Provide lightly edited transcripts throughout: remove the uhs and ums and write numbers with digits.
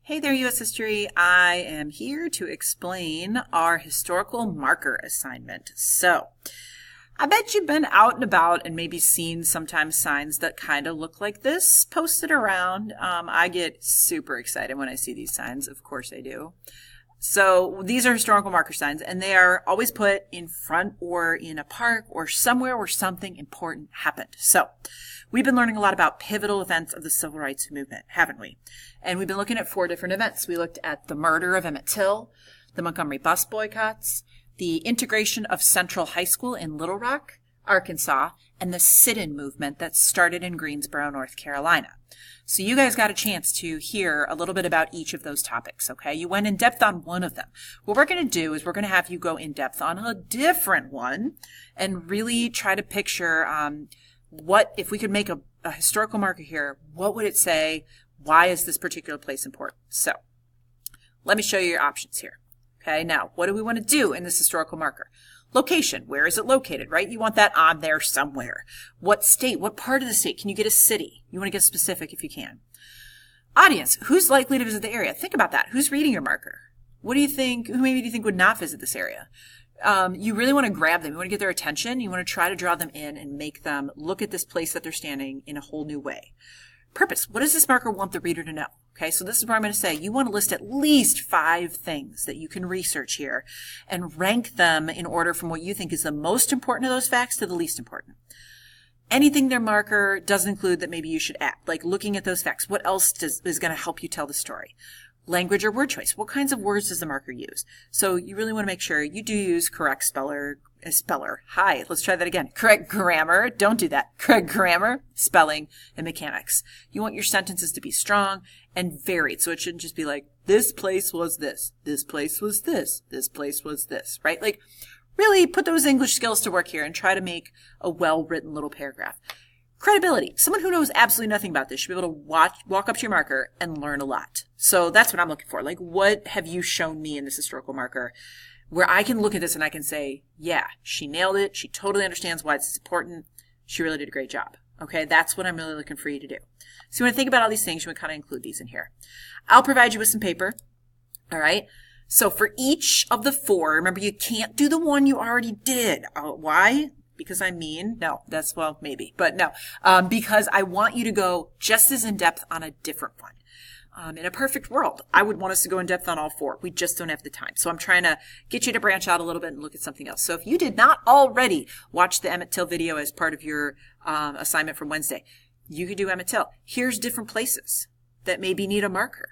Hey there, U.S. History. I am here to explain our historical marker assignment. So, I bet you've been out and about and maybe seen sometimes signs that kind of look like this posted around. I get super excited when I see these signs. Of course I do. So these are historical marker signs, and they are always put in front or in a park or somewhere where something important happened. So we've been learning a lot about pivotal events of the civil rights movement, haven't we? And we've been looking at 4 different events. We looked at the murder of Emmett Till, the Montgomery bus boycotts, the integration of Central High School in Little Rock, Arkansas, and the sit-in movement that started in Greensboro, North Carolina. So you guys got a chance to hear a little bit about each of those topics, okay? You went in depth on one of them. What we're going to do is we're going to have you go in depth on a different one and really try to picture what, if we could make a historical marker here, what would it say? Why is this particular place important? So let me show you your options here. Okay, now what do we want to do in this historical marker? Location, where is it located, right? You want that on there somewhere. What state, what part of the state? Can you get a city? You want to get specific if you can. Audience, who's likely to visit the area? Think about that. Who's reading your marker? What do you think, who maybe do you think would not visit this area? You really want to grab them. You want to get their attention. You want to try to draw them in and make them look at this place that they're standing in a whole new way. Purpose, what does this marker want the reader to know? Okay, so this is what I'm going to say. You want to list at least 5 things that you can research here and rank them in order from what you think is the most important of those facts to the least important. Anything their marker doesn't include that maybe you should add, like looking at those facts. What else is going to help you tell the story? Language or word choice. What kinds of words does the marker use? So you really want to make sure you do use correct speller. Hi, let's try that again. Correct grammar. Don't do that. Correct grammar, spelling, and mechanics. You want your sentences to be strong and varied. So it shouldn't just be like, this place was this. This place was this. This place was this, right? Like really put those English skills to work here and try to make a well-written little paragraph. Credibility. Someone who knows absolutely nothing about this should be able to walk up to your marker and learn a lot. So that's what I'm looking for. Like, what have you shown me in this historical marker where I can look at this and I can say, yeah, she nailed it. She totally understands why this is important. She really did a great job. Okay, that's what I'm really looking for you to do. So you want to think about all these things. You want to kind of include these in here. I'll provide you with some paper. All right. So for each of the 4, remember, you can't do the one you already did. Why? Because I'm mean? No, that's, well, maybe, but no, because I want you to go just as in depth on a different one. In a perfect world, I would want us to go in depth on all 4. We just don't have the time. So I'm trying to get you to branch out a little bit and look at something else. So if you did not already watch the Emmett Till video as part of your assignment from Wednesday, you could do Emmett Till. Here's different places that maybe need a marker.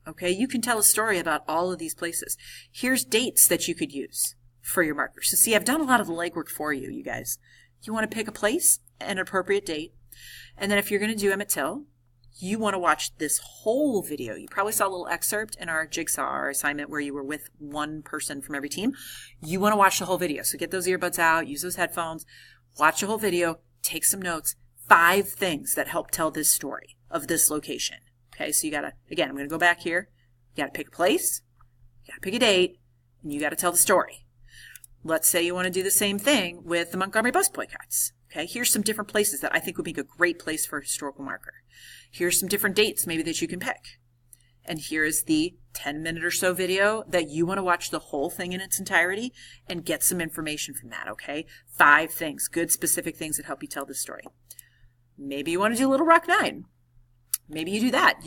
Okay, you can tell a story about all of these places. Here's dates that you could use for your markers. So see, I've done a lot of the legwork for you, you guys. You want to pick a place, an appropriate date, and then if you're going to do Emmett Till, you want to watch this whole video. You probably saw a little excerpt in our jigsaw, our assignment where you were with one person from every team. You want to watch the whole video. So get those earbuds out, use those headphones, watch the whole video, take some notes. 5 things that help tell this story of this location. Okay, so you got to, again, I'm going to go back here. You got to pick a place, you got to pick a date, and you got to tell the story. Let's say you want to do the same thing with the Montgomery bus boycotts. Okay, here's some different places that I think would make a great place for a historical marker. Here's some different dates maybe that you can pick. And here's the 10-minute or so video that you want to watch the whole thing in its entirety and get some information from that, okay? 5 things, good specific things that help you tell this story. Maybe you want to do Little Rock 9. Maybe you do that.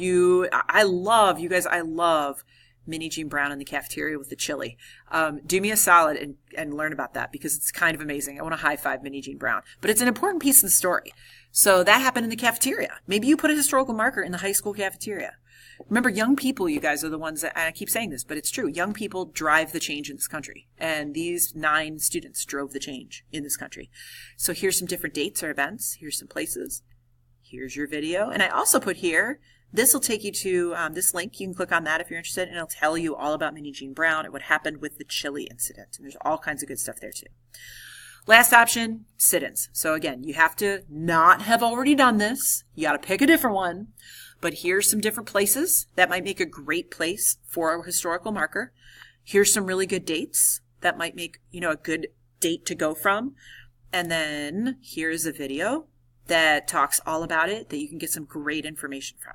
I love Minnie Jean Brown in the cafeteria with the chili. Do me a solid and learn about that because it's kind of amazing. I want to high five Minnie Jean Brown. But it's an important piece of the story. So that happened in the cafeteria. Maybe you put a historical marker in the high school cafeteria. Remember, young people, you guys, are the ones that, and I keep saying this, but it's true. Young people drive the change in this country. And these 9 students drove the change in this country. So here's some different dates or events. Here's some places. Here's your video. And I also put here, this will take you to this link. You can click on that if you're interested, and it'll tell you all about Minnie Jean Brown and what happened with the chili incident. And there's all kinds of good stuff there, too. Last option, sit-ins. So again, you have to not have already done this. You got to pick a different one. But here's some different places that might make a great place for a historical marker. Here's some really good dates that might make, a good date to go from. And then here's a video that talks all about it that you can get some great information from.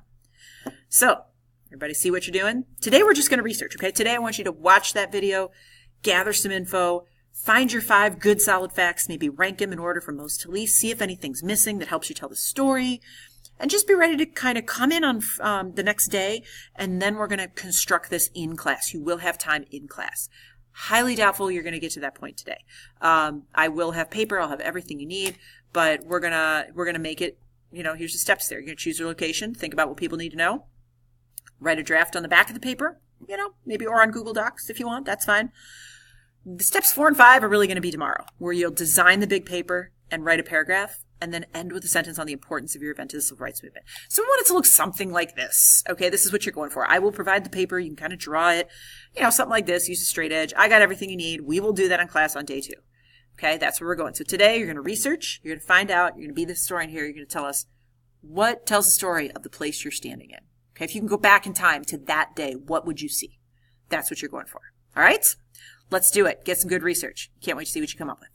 So Everybody see what you're doing? Today we're just going to research, okay? Today I want you to watch that video, gather some info, find your 5 good solid facts, maybe rank them in order from most to least, see if anything's missing that helps you tell the story, and just be ready to kind of come in on the next day, and then we're going to construct this in class. You will have time in class. Highly doubtful you're going to get to that point today. I will have paper, I'll have everything you need, but we're gonna make it, here's the steps there. You're going to choose your location, think about what people need to know, write a draft on the back of the paper, maybe or on Google Docs if you want, that's fine. The steps 4 and 5 are really going to be tomorrow, where you'll design the big paper and write a paragraph, and then end with a sentence on the importance of your event to the civil rights movement. So we want it to look something like this. Okay, this is what you're going for. I will provide the paper. You can kind of draw it, something like this. Use a straight edge. I got everything you need. We will do that in class on day 2. Okay, that's where we're going. So today you're going to research. You're going to find out. You're going to be the historian here. You're going to tell us what tells the story of the place you're standing in. Okay, if you can go back in time to that day, what would you see? That's what you're going for. All right, let's do it. Get some good research. Can't wait to see what you come up with.